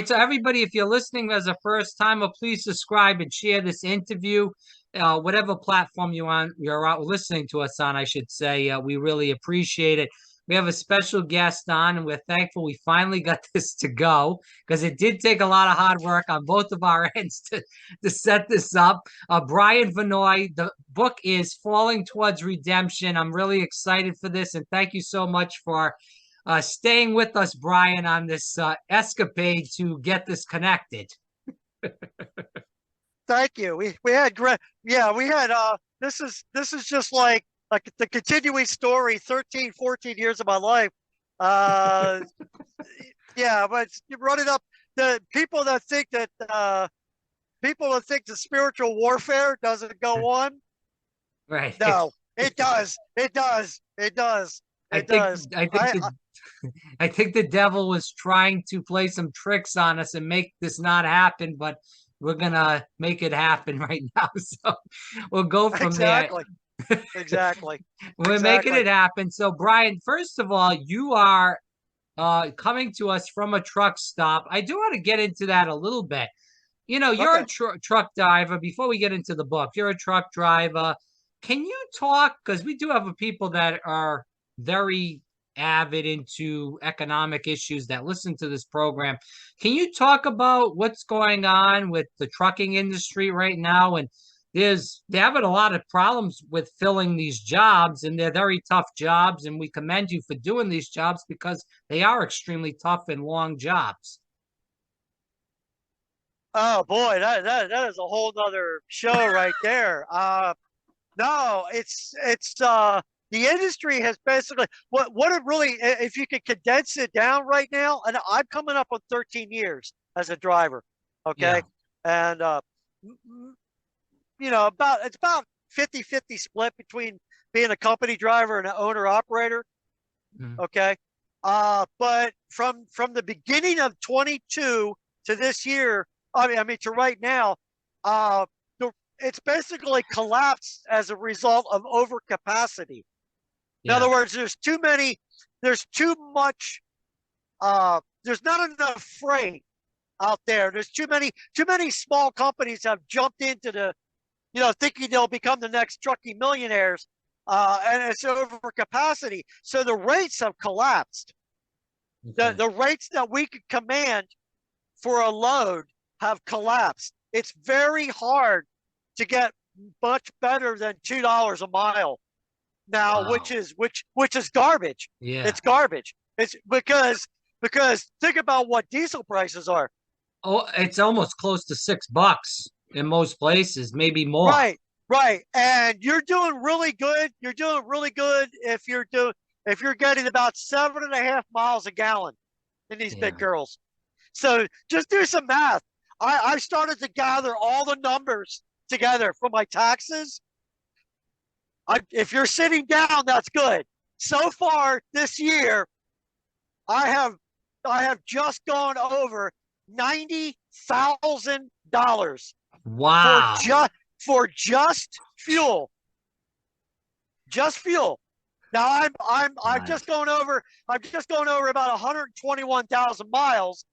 So everybody, if you're listening as a first timer, please subscribe and share this interview, whatever platform you're out listening to us on, I should say. We really appreciate it. We have a special guest on, and we're thankful we finally got this to go because it did take a lot of hard work on both of our ends to set this up. Brian Vannoy, the book is Falling Towards Redemption. I'm really excited for this, and thank you so much for staying with us, Brian, on this escapade to get this connected. Thank you. We had great. Yeah, we had. This is just like the continuing story. 13, 14 years of my life. Uh, yeah, but you brought it up. The people that think the spiritual warfare doesn't go on. Right. No, it does. It does. It does. I It think does. I think the I think the devil was trying to play some tricks on us and make this not happen, but we're gonna make it happen right now. So we'll go from there. Exactly. Exactly. We're making Exactly. it happen. So Brian, first of all, you are coming to us from a truck stop. I do want to get into that a little bit. You know, you're a Okay. truck driver. Before we get into the book, you're a truck driver. Can you talk? Because we do have people that are very avid into economic issues that listen to this program. Can you talk about what's going on with the trucking industry right now? And they're having a lot of problems with filling these jobs, and they're very tough jobs. And we commend you for doing these jobs because they are extremely tough and long jobs. Oh boy, that is a whole nother show right there. No, it's the industry has basically what it really, if you could condense it down right now, and I'm coming up on 13 years as a driver, Yeah. okay, and about it's about 50-50 split between being a company driver and an owner operator, Mhm. okay, but from the beginning of 22 to this year, I mean to right now, uh, it's basically collapsed as a result of overcapacity. In other Yeah. words, there's too much, there's not enough freight out there. There's too many small companies have jumped into thinking they'll become the next trucking millionaires, and it's overcapacity. So the rates have collapsed. The Okay. the rates that we could command for a load have collapsed. It's very hard to get much better than $2 a mile now, which Wow. is which is garbage. Yeah. It's garbage. It's because think about what diesel prices are. Oh, it's almost close to $6 in most places, maybe more. Right, right. And you're doing really good. You're doing really good if you're getting about 7.5 miles a gallon in these big Yeah. girls. So just do some math. I started to gather all the numbers together for my taxes. If you're sitting down, that's good. So far this year, I have I have just gone over $90,000 for Wow. just fuel, just fuel. Now Nice. I'm just going over about 121,000 miles.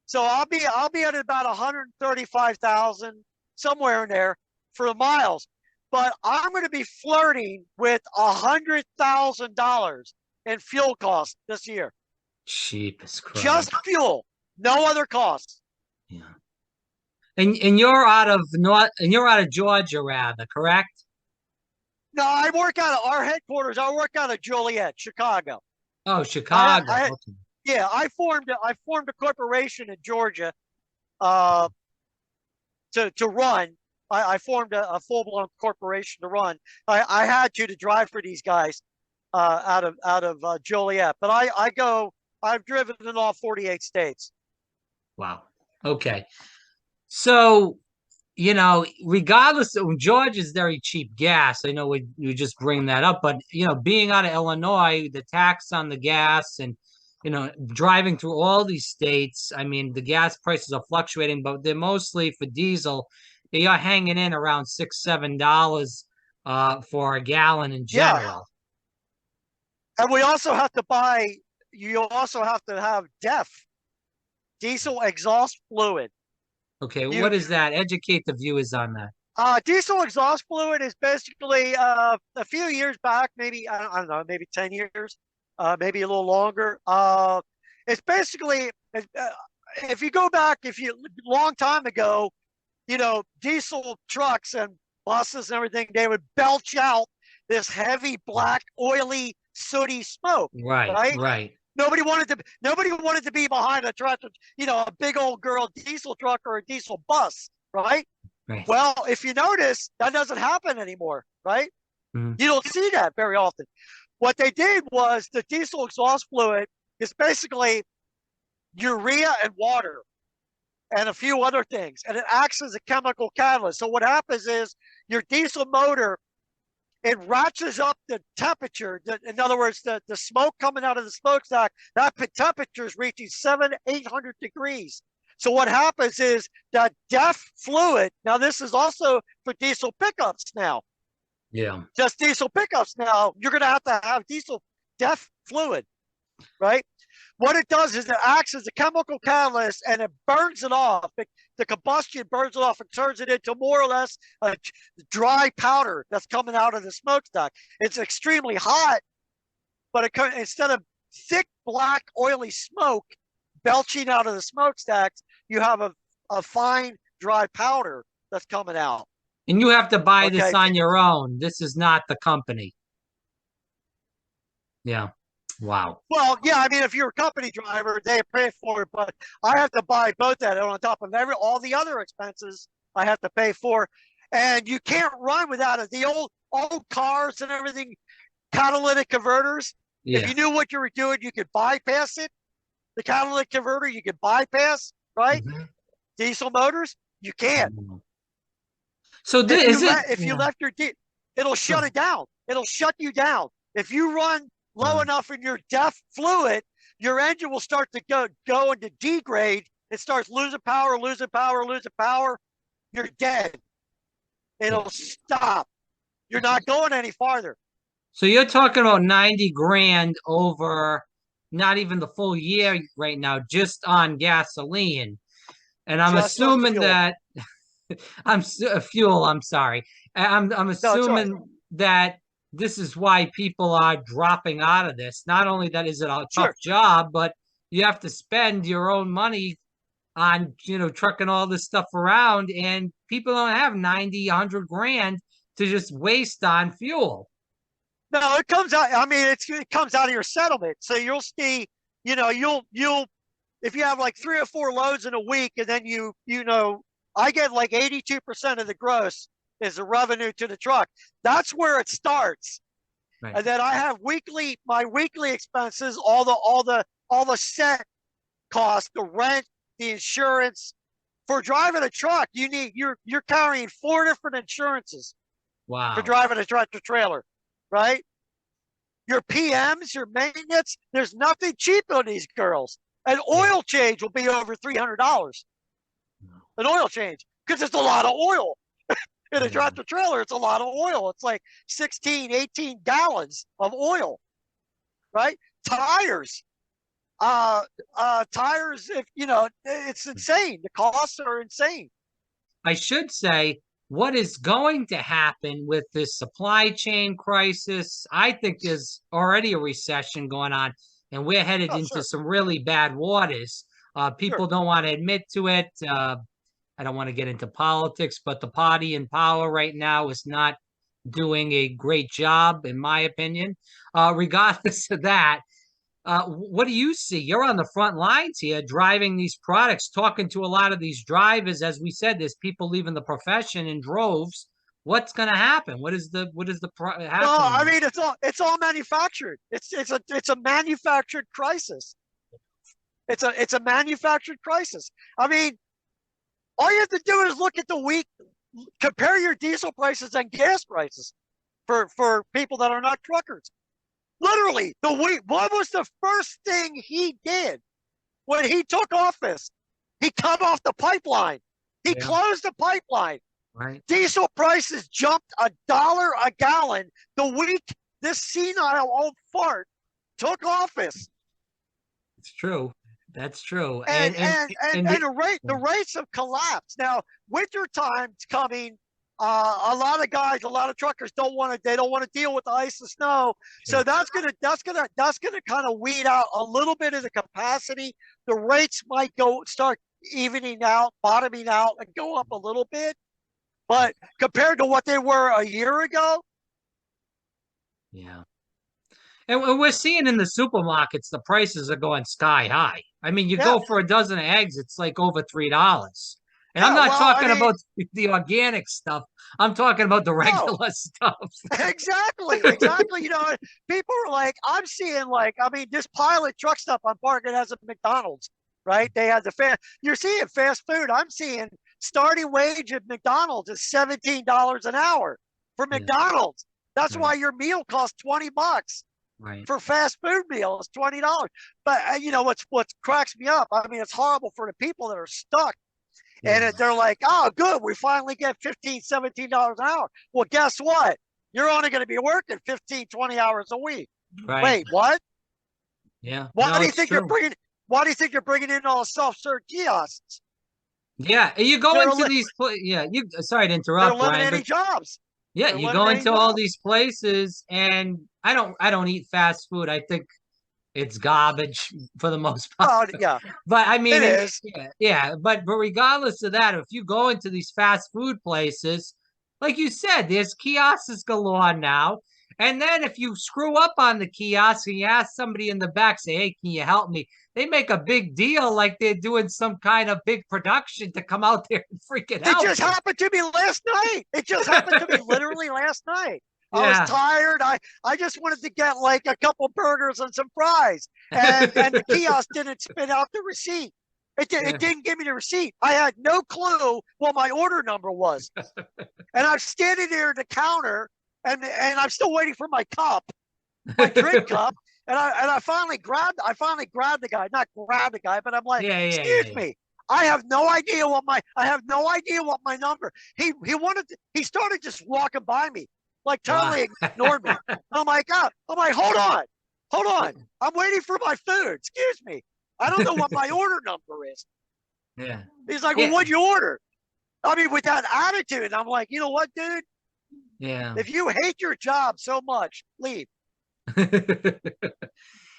So I'll be at about 135,000 somewhere in there for the miles. But I'm going to be flirting with $100,000 in fuel costs this year. Cheapest crap. Just fuel, no other costs. Yeah. And you're out of North and you're out of Georgia, rather, correct? No, I work out of our headquarters. I work out of Joliet, Chicago. Oh, I, Chicago. I, Okay. yeah, I formed a corporation in Georgia, uh, to run. I formed a full blown corporation to run. I had to drive for these guys, out of Joliet, but I've driven in all 48 states. Wow. Okay. So, regardless of Georgia's very cheap gas, I know we just bring that up, but being out of Illinois, the tax on the gas and driving through all these states, I mean, the gas prices are fluctuating, but they're mostly for diesel. They are hanging in around $6, $7 for a gallon in Yeah, general. and we also have to buy. You also have to have DEF diesel exhaust fluid. Okay, You what is that? Educate the viewers on that. Diesel exhaust fluid is basically a few years back, maybe I don't know, maybe 10 years, maybe a little longer. It's basically if you go back, if you long time ago, you know, diesel trucks and buses and everything, they would belch out this heavy, black, oily, sooty smoke, Right, right? right, Nobody wanted to be behind a truck, you know, a big old girl diesel truck or a diesel bus, right? right. Well, if you notice, that doesn't happen anymore, right? Mhm. You don't see that very often. What they did was the diesel exhaust fluid is basically urea and water and a few other things, and it acts as a chemical catalyst. So what happens is your diesel motor, it ratchets up the temperature. In other words, the smoke coming out of the smokestack, that temperature is reaching 800 degrees. So what happens is that DEF fluid, now this is also for diesel pickups now, Yeah. just diesel pickups now, you're going to have diesel DEF fluid, right? What it does is it acts as a chemical catalyst and it burns it off. The combustion burns it off and turns it into more or less a dry powder that's coming out of the smokestack. It's extremely hot, but instead of thick, black, oily smoke belching out of the smokestacks, you have a fine, dry powder that's coming out. And you have to buy this Okay. on your own. This is not the company. Yeah. Wow. Well, yeah, I mean, if you're a company driver, they pay for it, but I have to buy both that on top of all the other expenses I have to pay for. And you can't run without it. The old cars and everything, catalytic converters, if Yeah. you knew what you were doing, you could bypass it. The catalytic converter, you could bypass, right? Mhm. Diesel motors, you can't. Mhm. So is it? If you Yeah. left it'll shut it down. It'll shut you down. If you run low Wow. enough in your DEF fluid, your engine will start to go into degrade. It starts losing power, losing power, losing power. You're dead. It'll stop. You're not going any farther. So you're talking about 90 grand over not even the full year right now, just on gasoline. And I'm Just on assuming fuel. that fuel, I'm sorry. I'm No, it's all right. assuming that this is why people are dropping out of this. Not only that is it a tough Sure. job, but you have to spend your own money on, trucking all this stuff around, and people don't have 90, 100 grand to just waste on fuel. No, it comes out. I mean, it comes out of your settlement. So you'll see, you'll if you have like 3 or 4 loads in a week, and then I get like 82% of the gross is the revenue to the truck. That's where it starts. Right. And then I have my weekly expenses, all the set costs, the rent, the insurance. For driving a truck, you're carrying 4 different insurances for Wow. driving a tractor trailer, right? Your PMs, your maintenance, there's nothing cheap on these girls. An oil change will be over $300. An oil change, because it's a lot of oil. In a tractor trailer, it's a lot of oil. It's like 16, 18 gallons of oil, right? Tires. Tires, if it's insane. The costs are insane. I should say, what is going to happen with this supply chain crisis? I think there's already a recession going on, and we're headed Oh, into sure, some really bad waters. sure. People don't want to admit to it. I don't want to get into politics, but the party in power right now is not doing a great job, in my opinion. Regardless of that, what do you see? You're on the front lines here, driving these products, talking to a lot of these drivers. As we said, there's people leaving the profession in droves. What's going to happen? What is the No, I happening? mean it's all manufactured. It's a manufactured crisis. It's a manufactured crisis. I mean, all you have to do is look at compare your diesel prices and gas prices for people that are not truckers. Literally, what was the first thing he did when he took office? He cut off the pipeline. He Yeah, closed the pipeline. right. Diesel prices jumped $1 a gallon the week this senile old fart took office. It's true. That's true. And the rates have collapsed. Now, winter time's coming. A lot of guys, a lot of truckers they don't want to deal with the ice and snow. So that's gonna kind of weed out a little bit of the capacity. The rates might start evening out, bottoming out, and go up a little bit. But compared to what they were a year ago, yeah. And we're seeing in the supermarkets, the prices are going sky high. I mean, you yeah, go for a dozen of eggs, it's like over $3. And I'm yeah. not Well, I talking mean, about the organic stuff. I'm talking about the no, regular stuff. exactly. You know, people are like, I'm seeing like, I mean, this pile of truck stuff I'm parking as a McDonald's, right? They have you're seeing fast food. I'm seeing starting wage at McDonald's is $17 an hour for Yeah, McDonald's. That's right, why your meal costs $20. right. For fast food meals, $20. But you know what cracks me up? I mean, it's horrible for the people that are stuck. Yeah, And they're like, oh, good, we finally get $15, $17 an hour. Well, guess what? You're only going to be working 15, 20 hours a week. right. Wait, what? Yeah, Why no, do you it's think you're true. bringing? Why do you think you're bringing in all self-serve kiosks? Yeah, you go They're into these, yeah, sorry to they're interrupt, Brian, but eliminating jobs. yeah, They're you go eliminating into all jobs. these places and I don't eat fast food. I think it's garbage for the most part. Oh yeah, But I it mean, is. yeah, but regardless of that, if you go into these fast food places, like you said, there's kiosks galore now. And then if you screw up on the kiosk and you ask somebody in the back, say, "Hey, can you help me?" They make a big deal like they're doing some kind of big production to come out there and freaking It help just you. happened to me last night. It just happened to me literally last night. I was Yeah. tired. I just wanted to get like a couple burgers and some fries, and the kiosk didn't spit out the receipt. It Yeah. didn't give me the receipt. I had no clue what my order number was, and I'm standing there at the counter, and I'm still waiting for my cup, my drink cup, and I finally grabbed the guy, not grabbed the guy, but I'm like, Yeah, yeah, yeah, excuse yeah. me. I have no idea what my number. He started just walking by me, like Wow. totally ignored me. I'm like, hold on. I'm waiting for my food. Excuse me. I don't know what my order number is. Yeah. He's like, well, Yeah. what'd you order? I mean, with that attitude, I'm like, you know what, dude? Yeah. If you hate your job so much, leave.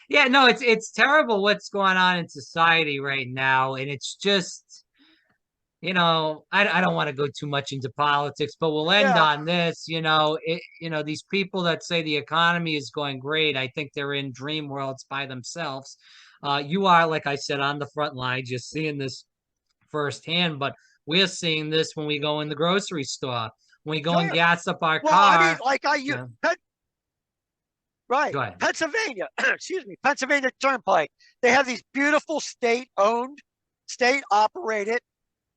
Yeah, no, it's terrible what's going on in society right now, and it's just, I don't want to go too much into politics, but we'll end Yeah. on this. These people that say the economy is going great, I think they're in dream worlds by themselves. You are, like I said, on the front lines, you're seeing this firsthand, but we're seeing this when we go in the grocery store, when we go and Sure. gas up our Well, I mean, car. like Yeah, right. go ahead. Pennsylvania, excuse me, Pennsylvania Turnpike. They have these beautiful state-owned, state-operated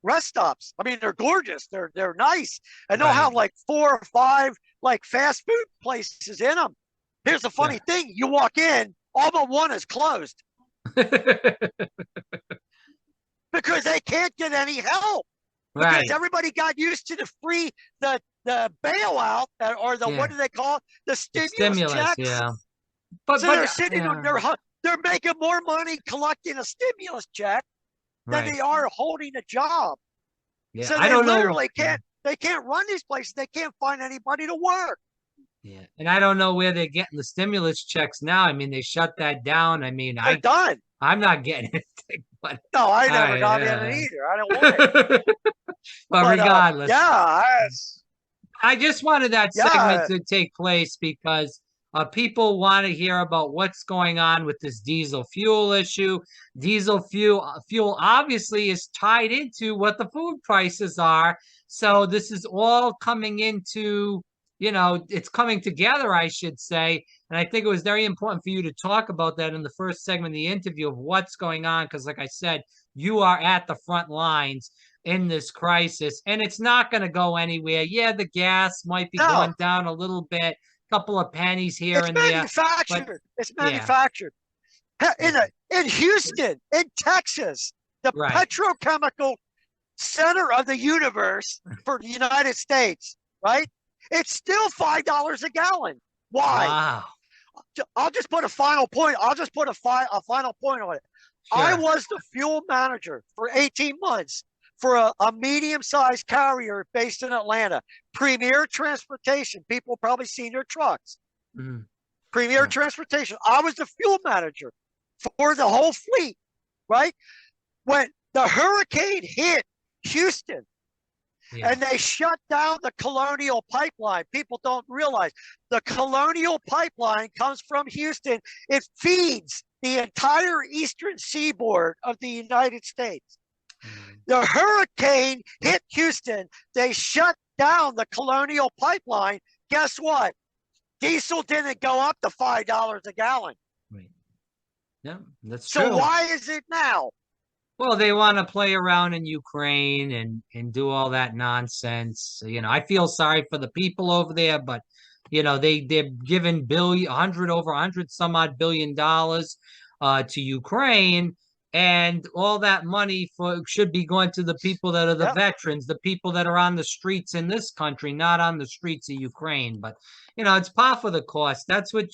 rest stops. I mean, they're gorgeous. They're nice, and they'll Right. have like 4 or 5 like fast food places in them. Here's the Yeah. funny thing: you walk in, all but one is closed because they can't get any help because Right. everybody got used to the bailout or the what Yeah. do they call it? The The stimulus stimulus, checks. yeah. But So but they're sitting on yeah, they're making more money collecting a stimulus check than right. they are holding a job. Yeah. So I they don't know. literally Yeah. can't run these places. They can't find anybody to work. Yeah. And I don't know where they're getting the stimulus checks now. I mean, they shut that down. I mean, They're done. I'm not getting anything, but No, I all never right, got in it yeah. either. I don't want it. But But regardless, yeah, I just wanted that segment yeah, to take place because people want to hear about what's going on with this diesel fuel issue. Diesel fuel obviously is tied into what the food prices are. So this is all coming into, it's coming together, I should say. And I think it was very important for you to talk about that in the first segment of the interview of what's going on. Because, like I said, you are at the front lines in this crisis, and it's not going to go anywhere. Yeah, the gas might be no, going down a little bit, couple of pennies here it's and there, but manufactured. It's yeah, manufactured. yeah, In Houston, in Texas, the right. petrochemical center of the universe for the United States, right? It's still $5 a gallon. Why? Wow. I'll just put a final point. I'll just put a final point on it. I Sure. was the fuel manager for 18 months for a medium-sized carrier based in Atlanta. Premier Transportation. People probably seen their trucks. Mhm. Premier Yeah. Transportation. I was the fuel manager for the whole fleet, right? When the hurricane hit Houston Yeah. and they shut down the Colonial Pipeline, people don't realize the Colonial Pipeline comes from Houston. It feeds the entire eastern seaboard of the United States. Mhm. The hurricane hit Houston. They shut down the Colonial Pipeline. Guess what? Diesel didn't go up to $5 a gallon. Right. Yeah, that's So true. why is it now? Well, they want to play around in Ukraine and do all that nonsense. I feel sorry for the people over there, but they're giving over 100 some odd $1 billion to Ukraine, and all that money should be going to the people that are the Yep, veterans, the people that are on the streets in this country, not on the streets of Ukraine. But it's par for the course. That's what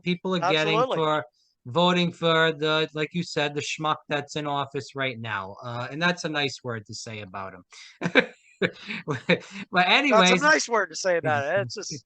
people are getting absolutely. for voting for like you said, the schmuck that's in office right now. And that's a nice word to say about him. But That's a anyways, nice word to say about it. It's just